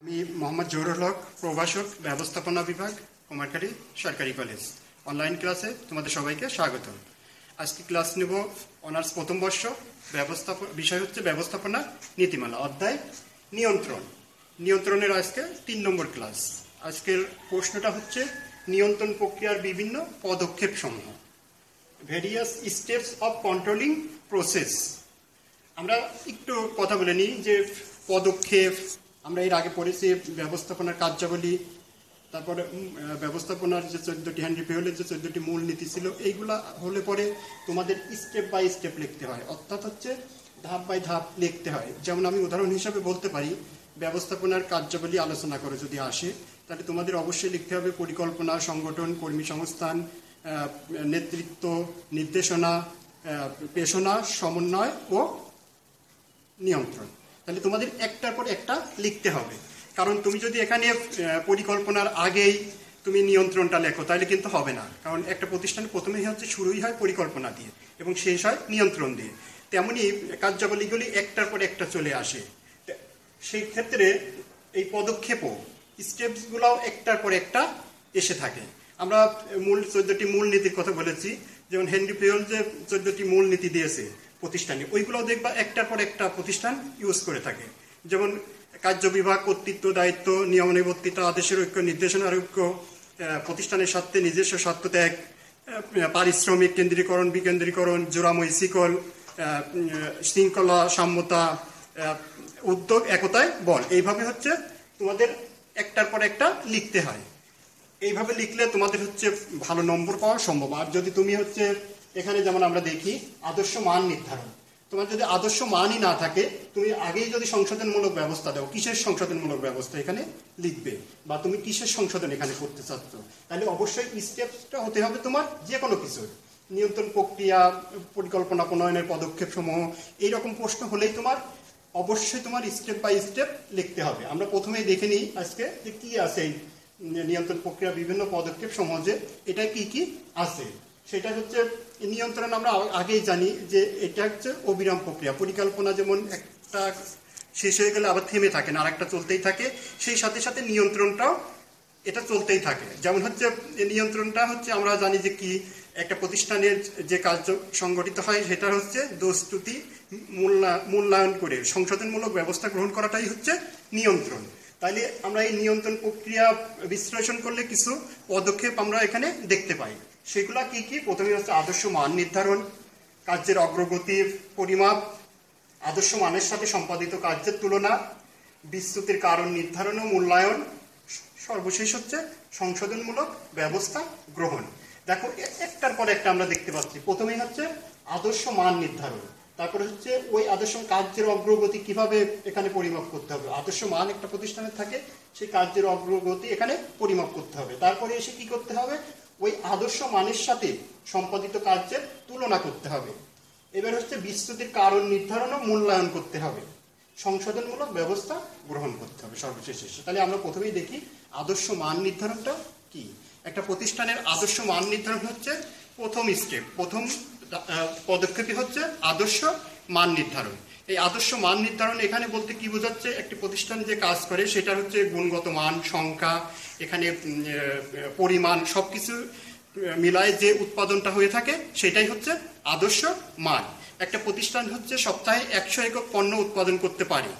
আমি মোহাম্মদ জহুরুল হক, প্রভাষক, ব্যবস্থাপনা বিভাগ, কুমারখালী সরকারি কলেজ। অনলাইন ক্লাসে তোমাদের সবাইকে স্বাগত। আজকে ক্লাস নেব অনার্স প্রথম বর্ষ, বিষয় হচ্ছে ব্যবস্থাপনা নীতিমালা, অধ্যায় নিয়ন্ত্রণ। নিয়ন্ত্রণের আজকে 3 নম্বর ক্লাস। আজকের প্রশ্নটা হচ্ছে নিয়ন্ত্রণ প্রক্রিয়ার বিভিন্ন পদক্ষেপ সমূহ, various steps of controlling process. আমরা একটু কথা বলে নিই যে পদক্ষেপ আমরা এর আগে পড়েছি ব্যবস্থাপনার কার্যাবলী, তারপরে ব্যবস্থাপনার যে 14টি হেনরি পেহলের যে 14টি মূল নীতি ছিল, এইগুলা হলে পরে তোমাদের স্টেপ বাই স্টেপ লিখতে হয়, অর্থাৎ হচ্ছে ধাপ বাই ধাপ লিখতে হয়। যেমন আমি উদাহরণ হিসাবে বলতে পারি, ব্যবস্থাপনার কার্যাবলী আলোচনা করে যদি আসে, তাহলে তোমাদের অবশ্যই লিখতে হবে পরিকল্পনা, সংগঠন, কর্মী সংস্থান, নেতৃত্ব, নির্দেশনা, পেশনা, সমন্বয় ও নিয়ন্ত্রণ। তাহলে তোমাদের একটার পর একটা লিখতে হবে, কারণ তুমি যদি এখানে পরিকল্পনার আগেই তুমি নিয়ন্ত্রণটা লেখো তাহলে কিন্তু হবে না। কারণ একটা প্রতিষ্ঠান প্রথমেই হচ্ছে শুরুই হয় পরিকল্পনা দিয়ে এবং শেষ হয় নিয়ন্ত্রণ দিয়ে। তেমনি কার্যাবলীগুলি একটার পর একটা চলে আসে। সেই ক্ষেত্রে এই পদক্ষেপও স্টেপসগুলোও একটার পর একটা এসে থাকে। আমরা 14টি মূল নীতির কথা বলেছি, যেমন হেনরি পেহল যে 14টি মূল নীতি দিয়েছে প্রতিষ্ঠানে, ওইগুলোও দেখবা একটার পর একটা প্রতিষ্ঠান ইউজ করে থাকে। যেমন কার্য বিভাগ, কর্তৃত্ব, দায়িত্ব, নিয়মানুবর্তিতা, আদেশের ঐক্য, নির্দেশনার ঐক্য, প্রতিষ্ঠানের স্বার্থে নিজস্ব স্বার্থ ত্যাগ, পারিশ্রমিক কেন্দ্রীকরণ, বিকেন্দ্রীকরণ, জোড়াময় শিকল, শৃঙ্খলা, সাম্যতা, উদ্যোগ, একতায় বল। এইভাবে হচ্ছে তোমাদের একটার পর একটা লিখতে হয়। এইভাবে লিখলে তোমাদের হচ্ছে ভালো নম্বর পাওয়া সম্ভব। আর যদি তুমি হচ্ছে এখানে যেমন আমরা দেখি আদর্শ মান নির্ধারণ, তোমার যদি আদর্শ মানই না থাকে, তুমি আগেই যদি সংশোধনমূলক ব্যবস্থা দাও, কিসের সংশোধনমূলক ব্যবস্থা এখানে লিখবে বা তুমি কিসের সংশোধন এখানে করতে চাচ্ছ, তাহলে অবশ্যই স্টেপটা হতে হবে তোমার যে কোনো কিছু, নিয়ন্ত্রণ প্রক্রিয়া, পরিকল্পনা প্রণয়নের পদক্ষেপ সমূহ, এইরকম প্রশ্ন হলেই তোমার অবশ্যই তোমার স্টেপ বাই স্টেপ লিখতে হবে। আমরা প্রথমেই দেখে নিই আজকে যে কি আছে এই নিয়ন্ত্রণ প্রক্রিয়া বিভিন্ন পদক্ষেপ সমাজে, এটা কি কি আছে। সেটা হচ্ছে নিয়ন্ত্রণ আমরা আগেই জানি যে এটা হচ্ছে অবিরাম প্রক্রিয়া। পরিকল্পনা যেমন একটা শেষ হয়ে গেলে আবার থেমে থাকে না, আর একটা চলতেই থাকে, সেই সাথে সাথে নিয়ন্ত্রণটাও এটা চলতেই থাকে। যেমন হচ্ছে নিয়ন্ত্রণটা হচ্ছে আমরা জানি যে কি একটা প্রতিষ্ঠানের যে কার্য সংগঠিত হয় সেটা হচ্ছে দোষ ত্রুটি মূল্যায়ন করে সংশোধনমূলক ব্যবস্থা গ্রহণ করাটাই হচ্ছে নিয়ন্ত্রণ। তাইলে আমরা এই নিয়ন্ত্রণ প্রক্রিয়া বিশ্লেষণ করলে কিছু পদক্ষেপ আমরা এখানে দেখতে পাই। সেগুলা কি কি? প্রথমে হচ্ছে আদর্শ মান নির্ধারণ, কার্যের অগ্রগতির পরিমাপ, আদর্শ মানের সাথে সম্পাদিত কার্যের তুলনা, বিচ্যুতির কারণ নির্ধারণ ও মূল্যায়ন, সর্বশেষ হচ্ছে সংশোধনমূলক ব্যবস্থা গ্রহণ। দেখো একটার পর একটা আমরা দেখতে পাচ্ছি। প্রথমেই হচ্ছে আদর্শ মান নির্ধারণ, তারপরে হচ্ছে ওই আদর্শ কার্যের অগ্রগতি কিভাবে এখানে পরিমাপ করতে হবে। আদর্শ মান একটা প্রতিষ্ঠানে থাকে, সেই কার্যের অগ্রগতি এখানে পরিমাপ করতে হবে। তারপরে এসে কি করতে হবে? ওই আদর্শ মানের সাথে সম্পাদিত কার্যের তুলনা করতে হবে। এবার হচ্ছে বিচ্যুতির কারণ নির্ধারণ ও মূল্যায়ন করতে হবে, সংশোধনমূলক ব্যবস্থা গ্রহণ করতে হবে সর্বশেষ এসে। তাহলে আমরা প্রথমেই দেখি আদর্শ মান নির্ধারণটা কি। একটা প্রতিষ্ঠানের আদর্শ মান নির্ধারণ হচ্ছে প্রথম স্টেপ, প্রথম পদক্ষেপই হচ্ছে আদর্শ মান নির্ধারণ। এই আদর্শ মান নির্ধারণ এখানে বলতে কি বোঝাচ্ছে? একটি প্রতিষ্ঠান যে কাজ করে সেটা হচ্ছে গুণগত মান, সংখ্যা, এখানে পরিমাণ, সবকিছু মিলায় যে উৎপাদনটা হয়ে থাকে সেটাই হচ্ছে আদর্শ মান। একটা প্রতিষ্ঠান হচ্ছে সপ্তাহে 100 একক পণ্য উৎপাদন করতে পারে।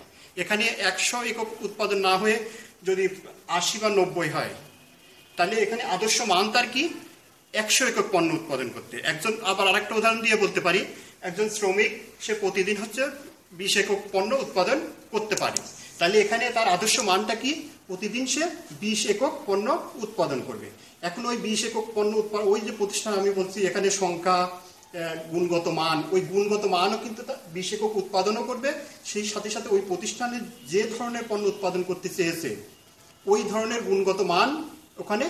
এখানে 100 একক উৎপাদন না হয়ে যদি 80 বা 90 হয়, তাহলে এখানে আদর্শ মান তার কি? 100 একক পণ্য উৎপাদন করতে। একজন, আবার আরেকটা উদাহরণ দিয়ে বলতে পারি, একজন শ্রমিক সে প্রতিদিন হচ্ছে 20 একক পণ্য উৎপাদন করতে পারে। তাহলে এখানে তার আদর্শ মানটা কি? প্রতিদিন সে 20 একক পণ্য উৎপাদন করবে। এখন ওই 20 একক পণ্য উৎপাদন, ওই যে প্রতিষ্ঠান আমি বলছি এখানে সংখ্যা, গুণগত মান, ওই গুণগত মানও কিন্তু 20 একক উৎপাদনও করবে। সেই সাথে সাথে ওই প্রতিষ্ঠানের যে ধরনের পণ্য উৎপাদন করতে চেয়েছে ওই ধরনের গুণগত মান ওখানে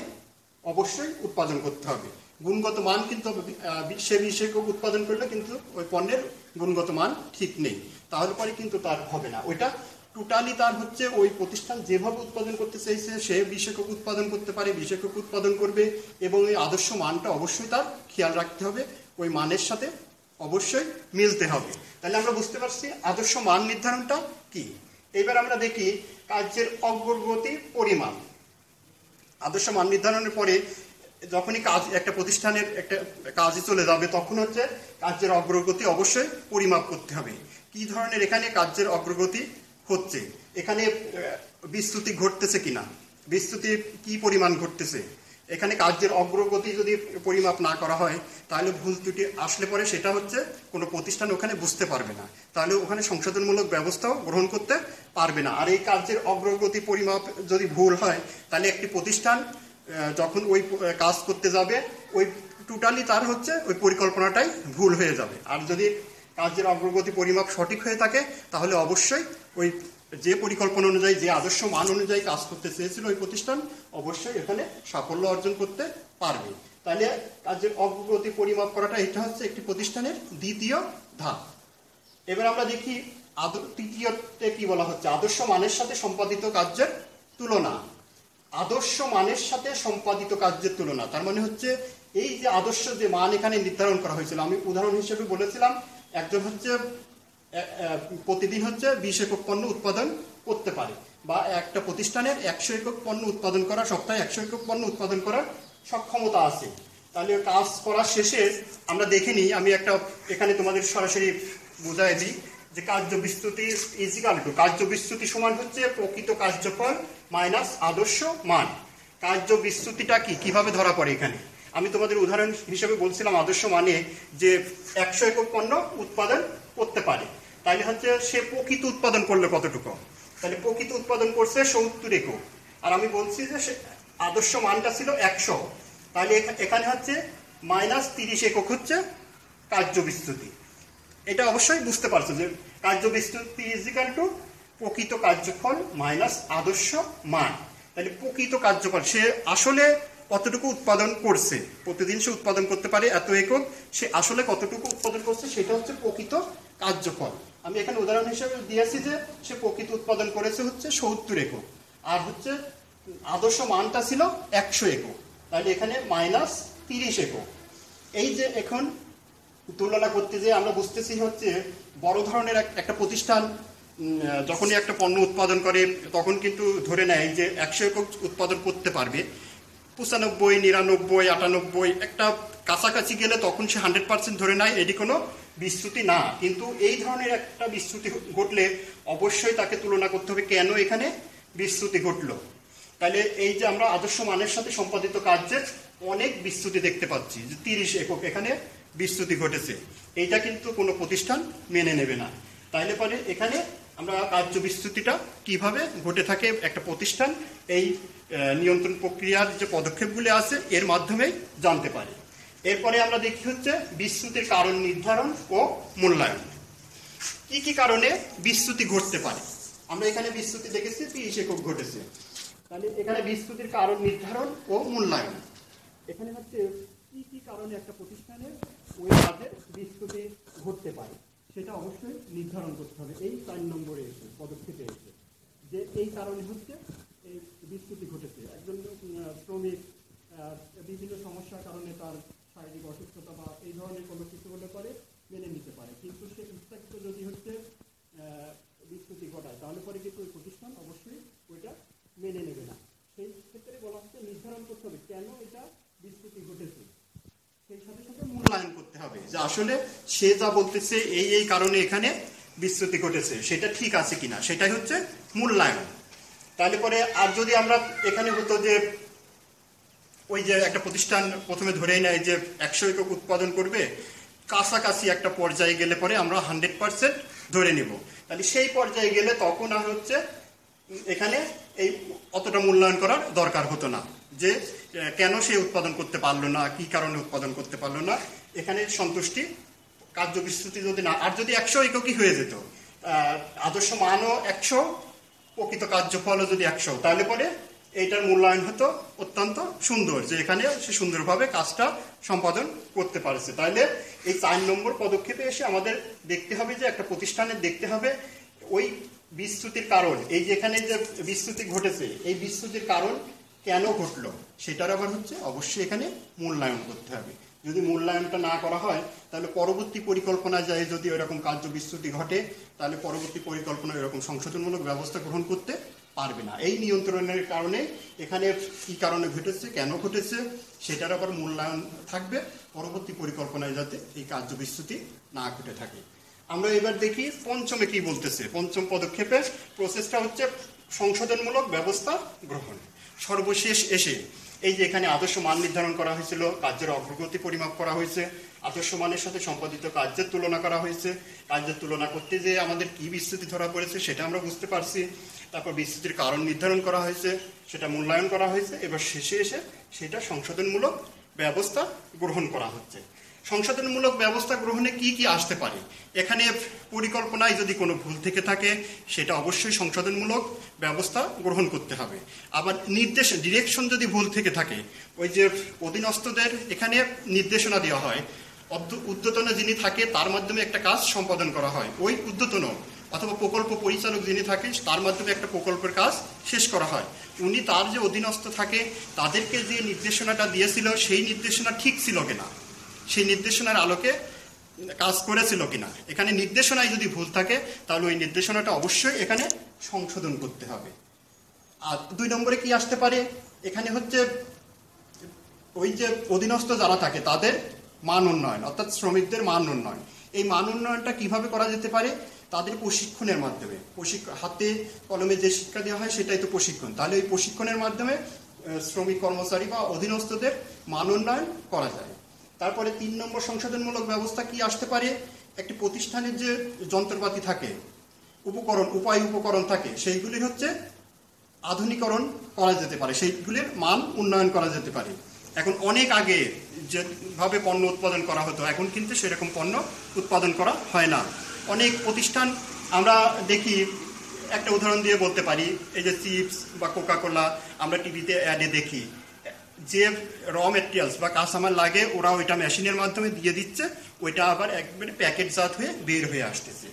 অবশ্যই উৎপাদন করতে হবে। গুণগত মান কিন্তু সে 20 একক উৎপাদন করলে কিন্তু ওই পণ্যের গুণগত মান ঠিক নেই, তাহলে পরে কিন্তু তার হবে না। ওইটা টোটালি তার হচ্ছে ওই প্রতিষ্ঠান যেভাবে উৎপাদন করতে চাইছে সে 20 একক উৎপাদন করতে পারে, 20 একক উৎপাদন করবে, এবং এই আদর্শ মানটা অবশ্যই তার খেয়াল রাখতে হবে, ওই মানের সাথে অবশ্যই মিলতে হবে। তাহলে আমরা বুঝতে পারছি আদর্শ মান নির্ধারণটা কি। এবার আমরা দেখি কার্যের অগ্রগতি পরিমাপ। আদর্শ মান নির্ধারণের পরে যখনই কাজ একটা প্রতিষ্ঠানের একটা কাজে চলে যাবে তখন হচ্ছে কার্যের অগ্রগতি অবশ্যই পরিমাপ করতে হবে। কি ধরনের এখানে কার্যের অগ্রগতি হচ্ছে, এখানে বিস্তৃতি ঘটতেছে কিনা, বিস্তৃতি কি পরিমাণ ঘটতেছে। এখানে কার্যের অগ্রগতি যদি পরিমাপ না করা হয় তাহলে ভুল ত্রুটি আসলে পরে সেটা হচ্ছে কোনো প্রতিষ্ঠান ওখানে বুঝতে পারবে না, তাহলে ওখানে সংশোধনমূলক ব্যবস্থাও গ্রহণ করতে পারবে না। আর এই কার্যের অগ্রগতি পরিমাপ যদি ভুল হয় তাহলে একটি প্রতিষ্ঠান যখন ওই কাজ করতে যাবে ওই টোটালি তার হচ্ছে ওই পরিকল্পনাটাই ভুল হয়ে যাবে। আর যদি কার্যের অগ্রগতি পরিমাপ সঠিক হয়ে থাকে তাহলে অবশ্যই ওই যে পরিকল্পনা অনুযায়ী যে আদর্শ মান অনুযায়ী কাজ করতে চেয়েছিল ওই প্রতিষ্ঠান অবশ্যই এখানে সাফল্য অর্জন করতে পারবে। তাহলে কার্যের অগ্রগতি পরিমাপ করাটা এটা হচ্ছে একটি প্রতিষ্ঠানের দ্বিতীয় ধাপ। এবার আমরা দেখি তৃতীয়তে কি বলা হচ্ছে, আদর্শ মানের সাথে সম্পাদিত কার্যের তুলনা। আদর্শ মানের সাথে সম্পাদিত কার্যের তুলনা তার মানে হচ্ছে এই যে আদর্শ যে মান এখানে নির্ধারণ করা হয়েছিল, আমি উদাহরণ হিসেবে বলেছিলাম একজন হচ্ছে প্রতিদিন হচ্ছে 20 একক পণ্য উৎপাদন করতে পারে, বা একটা প্রতিষ্ঠানের 100 একক পণ্য উৎপাদন করা, সপ্তাহে 100 একক পণ্য উৎপাদন করার সক্ষমতা আছে। তাহলে কাজ করার শেষে আমরা দেখে নিই, আমি একটা এখানে তোমাদের সরাসরি বোঝাই দিই যে কার্য বিস্তৃতি ইজিক্যাল টু কার্য বিস্তৃতি সমান হচ্ছে প্রকৃত কার্যফল মাইনাস আদর্শ মান। কার্য বিস্তৃতিটা কিভাবে ধরা পড়ে এখানে আমি তোমাদের উদাহরণ হিসেবে বলছিলাম আদর্শ মানে যে 100 একক পণ্য উৎপাদন করতে পারে, তাহলে হচ্ছে সে প্রকৃত উৎপাদন করলে কতটুকু, তাহলে প্রকৃত উৎপাদন করছে 70 একক, আর আমি বলছি যে আদর্শ মানটা ছিল 100, তাহলে এখানে হচ্ছে মাইনাস 30 একক হচ্ছে কার্য বিস্তৃতি। এটা অবশ্যই বুঝতে পারছো যে কার্য বিস্তৃতি ইজিক্যাল টু প্রকৃত কার্যফল মাইনাস আদর্শ মান। তাহলে প্রকৃত কার্যফল সে আসলে কতটুকু উৎপাদন করছে, প্রতিদিন সে উৎপাদন করতে পারে এত একক, সে আসলে কতটুকু উৎপাদন করছে সেটা হচ্ছে প্রকৃত কার্যফল। আমি এখানে উদাহরণ হিসেবে দিয়েছি যে সে প্রকৃত উৎপাদন করেছে হচ্ছে 70 একক, আর হচ্ছে আদর্শ মানটা ছিল 100 একক, তাহলে এখানে মাইনাস 30 একক। এই যে এখন তুলনা করতে যে আমরা বুঝতেছি হচ্ছে বড় ধরনের একটা প্রতিষ্ঠান যখনই একটা পণ্য উৎপাদন করে তখন কিন্তু ধরে নেয় যে 100 একক উৎপাদন করতে পারবে, 95, 99, 98 একটা কাছাকাছি গেলে তখন সে 100% ধরে নেয়, এটি কোনো বিস্তৃতি না। কিন্তু এই ধরনের একটা বিস্তৃতি ঘটলে অবশ্যই তাকে তুলনা করতে হবে কেন এখানে বিস্তৃতি ঘটলো। তাহলে এই যে আমরা আদর্শ মানের সাথে সম্পাদিত কার্যের অনেক বিস্তৃতি দেখতে পাচ্ছি যে 30 একক এখানে বিস্তৃতি ঘটেছে, এইটা কিন্তু কোনো প্রতিষ্ঠান মেনে নেবে না। তাইলে পরে এখানে আমরা কার্য বিস্তৃতিটা কিভাবে ঘটে থাকে একটা প্রতিষ্ঠান এই নিয়ন্ত্রণ প্রক্রিয়ার যে পদক্ষেপগুলি আছে এর মাধ্যমে জানতে পারে। এরপরে আমরা দেখি হচ্ছে বিস্তৃতির কারণ নির্ধারণ ও মূল্যায়ন। কি কি কারণে বিস্তৃতি ঘটতে পারে, আমরা এখানে বিস্তৃতি দেখেছি 30 একক ঘটেছে, তাহলে এখানে বিস্তৃতির কারণ নির্ধারণ ও মূল্যায়ন। এখানে হচ্ছে কি কি কারণে একটা প্রতিষ্ঠানের ওই কাজের বিস্তৃতি ঘটতে পারে সেটা অবশ্যই নির্ধারণ করতে হবে। এই 4 নম্বরে এসে পদক্ষেপে এসে যে এই কারণে হচ্ছে এই বিস্তৃতি ঘটেছে, একজন শ্রমিক বিভিন্ন সমস্যার কারণে তার শারীরিক অসুস্থতা বা এই ধরনের কোনো কিছু হলে পরে মেনে নিতে পারে, কিন্তু সে ইচ্ছাকৃত যদি হচ্ছে বিস্তৃতি ঘটায় তাহলে পরে কিন্তু ওই প্রতিষ্ঠান অবশ্যই ওইটা মেনে নেবে না। সেই ক্ষেত্রে বলা হচ্ছে নির্ধারণ করতে হবে কেন এটা বিস্তৃতি ঘটেছে, সেই সাথে সাথে মূল্যায়ন করতে হবে যে আসলে সে যা বলতেছে এই কারণে এখানে বিস্তৃতি ঘটেছে সেটা ঠিক আছে কিনা, সেটাই হচ্ছে মূল্যায়ন। তাহলে পরে আর যদি আমরা এখানে হতো যে ওই যে একটা প্রতিষ্ঠান প্রথমে ধরেই নেয় যে 100 একক উৎপাদন করবে, কাছাকাছি একটা পর্যায়ে গেলে পরে আমরা 100% ধরে নিব, তাহলে সেই পর্যায়ে গেলে তখন আর হচ্ছে এখানে এই অতটা মূল্যায়ন করার দরকার হতো না যে কেন সে উৎপাদন করতে পারলো না, কি কারণে উৎপাদন করতে পারলো না, এখানে সন্তুষ্টি কার্য বিস্তৃতি যদি না, আর যদি 100 এককই হয়ে যেত, আদর্শ মানও 100, প্রকৃত কার্যফলও যদি 100, তাহলে পরে এইটার মূল্যায়ন হতো অত্যন্ত সুন্দর যে এখানে সে সুন্দরভাবে কাজটা সম্পাদন করতে পারছে। তাহলে এই 4 নম্বর পদক্ষেপে এসে আমাদের দেখতে হবে যে একটা প্রতিষ্ঠানের দেখতে হবে ওই বিস্তৃতির কারণ, এই যে এখানে যে বিস্তৃতি ঘটেছে এই বিস্তৃতির কারণ কেন ঘটলো সেটার আবার হচ্ছে অবশ্যই এখানে মূল্যায়ন করতে হবে। যদি মূল্যায়নটা না করা হয় তাহলে পরবর্তী পরিকল্পনা যায় যদি এরকম কার্য বিস্তৃতি ঘটে তাহলে পরবর্তী পরিকল্পনা এরকম সংশোধনমূলক ব্যবস্থা গ্রহণ করতে পারবে না। এই নিয়ন্ত্রণের কারণে এখানে কি কারণে ঘটেছে, কেন ঘটেছে, সেটার আবার মূল্যায়ন থাকবে পরবর্তী পরিকল্পনায়, যাতে এই কার্যবিচ্যুতি না ঘটে থাকে। আমরা এবার দেখি পঞ্চমে কি বলতেছে। পঞ্চম পদক্ষেপে প্রসেসটা হচ্ছে সংশোধনমূলক ব্যবস্থা গ্রহণ। সর্বশেষ এসে এই যে এখানে আদর্শ মান নির্ধারণ করা হয়েছিল, কার্যের অগ্রগতি পরিমাপ করা হয়েছে, আদর্শ মানের সাথে সম্পাদিত কার্যের তুলনা করা হয়েছে। কার্যের তুলনা করতে যে আমাদের কি বিচ্যুতি ধরা পড়েছে সেটা আমরা বুঝতে পারছি। তারপর বিচ্যুতির কারণ নির্ধারণ করা হয়েছে, সেটা মূল্যায়ন করা হয়েছে। এবার শেষে এসে সেটা সংশোধনমূলক ব্যবস্থা গ্রহণ করা হচ্ছে। সংশোধনমূলক ব্যবস্থা গ্রহণে কি কি আসতে পারে? এখানে পরিকল্পনায় যদি কোনো ভুল থেকে থাকে সেটা অবশ্যই সংশোধনমূলক ব্যবস্থা গ্রহণ করতে হবে। আবার ডিরেকশন যদি ভুল থেকে থাকে, ওই যে অধীনস্থদের এখানে নির্দেশনা দেওয়া হয়, ঊর্ধ্বতন যিনি থাকে তার মাধ্যমে একটা কাজ সম্পাদন করা হয়, ওই ঊর্ধ্বতন অথবা প্রকল্প পরিচালক যিনি থাকে তার মাধ্যমে একটা প্রকল্পের কাজ শেষ করা হয়। উনি তার যে অধীনস্থ থাকে তাদেরকে যে নির্দেশনাটা দিয়েছিল সেই নির্দেশনা ঠিক ছিল কিনা, সেই নির্দেশনার আলোকে কাজ করেছিল কিনা। এখানে নির্দেশনায় যদি ভুল থাকে তাহলে ওই নির্দেশনাটা অবশ্যই এখানে সংশোধন করতে হবে। আর 2 নম্বরে কি আসতে পারে? এখানে হচ্ছে ওই যে অধীনস্থ যারা থাকে তাদের মান উন্নয়ন, অর্থাৎ শ্রমিকদের মান উন্নয়ন। এই মান উন্নয়নটা কিভাবে করা যেতে পারে? তাদের প্রশিক্ষণের মাধ্যমে। হাতে কলমে যে শিক্ষা দেওয়া হয় সেটাই তো প্রশিক্ষণ। তাহলে ওই প্রশিক্ষণের মাধ্যমে শ্রমিক কর্মচারী বা অধীনস্থদের মান উন্নয়ন করা যায়। তারপরে 3 নম্বর সংশোধনমূলক ব্যবস্থা কি আসতে পারে? একটি প্রতিষ্ঠানের যে যন্ত্রপাতি থাকে, উপকরণ থাকে, সেইগুলির হচ্ছে আধুনিকরণ করা যেতে পারে, সেইগুলির মান উন্নয়ন করা যেতে পারে। এখন অনেক আগে যেভাবে পণ্য উৎপাদন করা হতো, এখন কিন্তু সেরকম পণ্য উৎপাদন করা হয় না। অনেক প্রতিষ্ঠান আমরা দেখি, একটা উদাহরণ দিয়ে বলতে পারি, এই যে চিপস বা কোকাকোলা আমরা টিভিতে অ্যাডে দেখি, যে র মেটেরিয়ালস বা কাঁচামাল লাগে ওরা ওইটা মেশিনের মাধ্যমে দিয়ে দিচ্ছে, ওইটা আবার একবারে প্যাকেটজাত হয়ে বের হয়ে আসতেছে।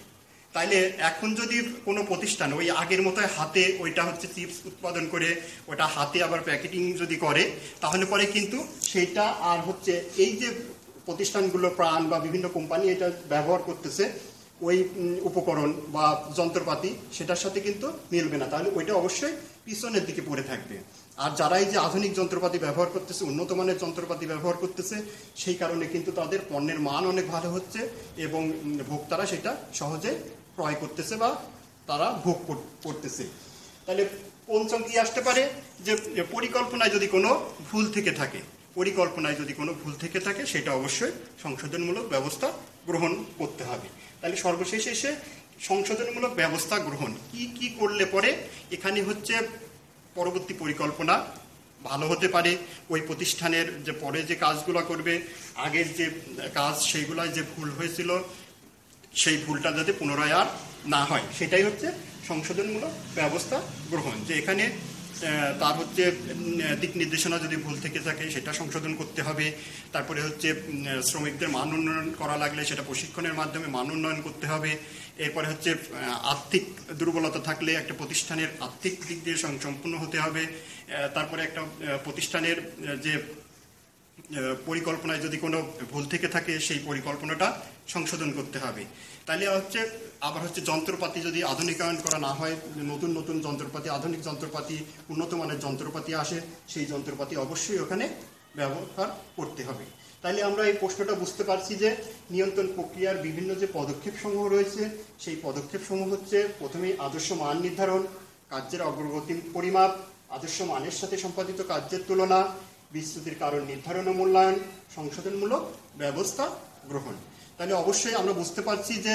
তাইলে এখন যদি কোনো প্রতিষ্ঠান ওই আগের মতো হাতে ওইটা হচ্ছে চিপস উৎপাদন করে ওটা হাতে আবার প্যাকেটিং যদি করে, তাহলে পরে কিন্তু সেইটা আর হচ্ছে এই যে প্রতিষ্ঠানগুলো প্রাণ বা বিভিন্ন কোম্পানি এটা ব্যবহার করতেছে ওই উপকরণ বা যন্ত্রপাতি, সেটার সাথে কিন্তু মিলবে না। তাহলে ওইটা অবশ্যই পিছনের দিকে পড়ে থাকবে। আর যারা এই যে আধুনিক যন্ত্রপাতি ব্যবহার করতেছে, উন্নত মানের যন্ত্রপাতি ব্যবহার করতেছে, সেই কারণে কিন্তু তাদের পণ্যের মান অনেক ভালো হচ্ছে এবং ভোক্তারা সেটা সহজে ক্রয় করতেছে বা তারা ভোগ করতেছে। তাহলে পঞ্চম কি আসতে পারে? যে পরিকল্পনায় যদি কোনো ভুল থেকে থাকে, সেটা অবশ্যই সংশোধনমূলক ব্যবস্থা গ্রহণ করতে হবে। তাহলে সর্বশেষে এসে সংশোধনমূলক ব্যবস্থা গ্রহণ কি কি করলে পরে এখানে হচ্ছে পরবর্তী পরিকল্পনা ভালো হতে পারে। ওই প্রতিষ্ঠানের যে পরে যে কাজগুলো করবে, আগের যে কাজ সেইগুলোয় যে ভুল হয়েছিল সেই ভুলটা যাতে পুনরায় আর না হয়, সেটাই হচ্ছে সংশোধনমূলক ব্যবস্থা গ্রহণ। যে এখানে তার হচ্ছে দিক নির্দেশনা যদি ভুল থেকে থাকে সেটা সংশোধন করতে হবে। তারপরে হচ্ছে শ্রমিকদের মান উন্নয়ন করা লাগলে সেটা প্রশিক্ষণের মাধ্যমে মান উন্নয়ন করতে হবে। এরপরে হচ্ছে আর্থিক দুর্বলতা থাকলে একটা প্রতিষ্ঠানের আর্থিক দিক দিয়ে সম্পূর্ণ হতে হবে। তারপরে একটা প্রতিষ্ঠানের যে পরিকল্পনায় যদি কোনো ভুল থেকে থাকে সেই পরিকল্পনাটা সংশোধন করতে হবে। তাহলে হচ্ছে আবার হচ্ছে যন্ত্রপাতি যদি আধুনিকায়ন করা না হয়, নতুন নতুন যন্ত্রপাতি, আধুনিক যন্ত্রপাতি, উন্নত মানের যন্ত্রপাতি আসে, সেই যন্ত্রপাতি অবশ্যই ওখানে ব্যবহার করতে হবে। তাহলে আমরা এই প্রশ্নটা বুঝতে পারছি যে নিয়ন্ত্রণ প্রক্রিয়ার বিভিন্ন যে পদক্ষেপ সমূহ রয়েছে, সেই পদক্ষেপ সমূহ হচ্ছে প্রথমেই আদর্শ মান নির্ধারণ, কার্যের অগ্রগতি পরিমাপ, আদর্শ মানের সাথে সম্পাদিত কার্যের তুলনা, বিচ্যুতির কারণ নির্ধারণ ও মূল্যায়ন, সংশোধনমূলক ব্যবস্থা গ্রহণ। তাহলে অবশ্যই আমরা বুঝতে পারছি যে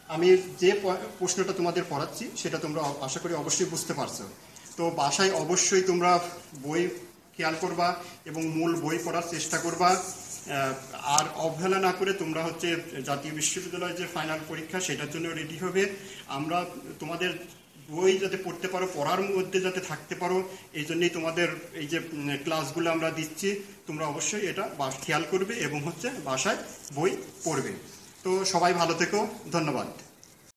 আমি যে প্রশ্নটা তোমাদের পড়াচ্ছি সেটা তোমরা আশা করি অবশ্যই বুঝতে পারছো। তো বাসায় অবশ্যই তোমরা বই খেয়াল করবা এবং মূল বই পড়ার চেষ্টা করবা। আর অবহেলা না করে তোমরা হচ্ছে জাতীয় বিশ্ববিদ্যালয়ের যে ফাইনাল পরীক্ষা সেটার জন্য রেডি হবে। আমরা তোমাদের বই যাতে পড়তে পারো, পড়ার মধ্যে যাতে থাকতে পারো, এই জন্যই তোমাদের এই যে ক্লাসগুলো আমরা দিচ্ছি, তোমরা অবশ্যই এটা খেয়াল করবে এবং হচ্ছে বাসায় বই পড়বে। তো সবাই ভালো থেকো, ধন্যবাদ।